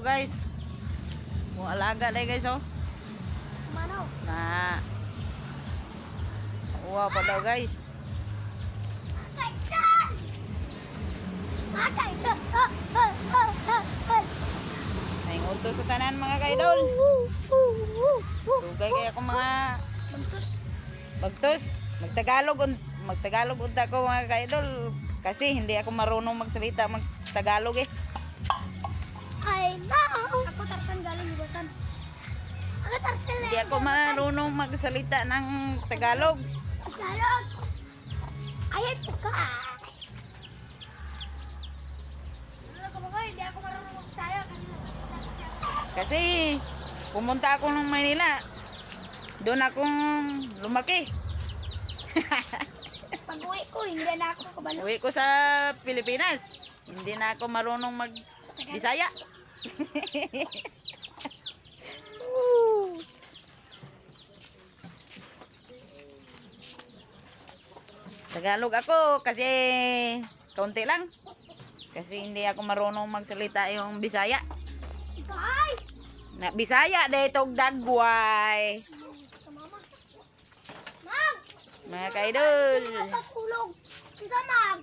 guys. Kung alaga na guys oh. Mano? Na. Wow pa daw guys. May nguto sa tanan mga kaidol. Dugay kaya akong mga bagtos. Magtagalog unta ko mga kaidol. Kasi hindi ako marunong magsalita magtagalog eh. Ay, no! Ako tarsan galing ibatan. Ako tarsan Hindi ako marunong magsalita ng Tagalog. Tagalog! Ayat ka! Ano ka ba? Hindi ako marunong magsayo Kasi pumunta ako ng Manila. Doon akong lumaki. pag-uwi ko, hindi na ako kabalo. Uwi ko sa Pilipinas. Hindi na ako marunong mag-Bisaya. Tagalog ako kasi kaunti lang. Kasi hindi ako marunong magsalita yung Bisaya. Ikay! Na Bisaya dito dagway. Sa mama. Mag! Mga kaidol. Patulog! Isa mag!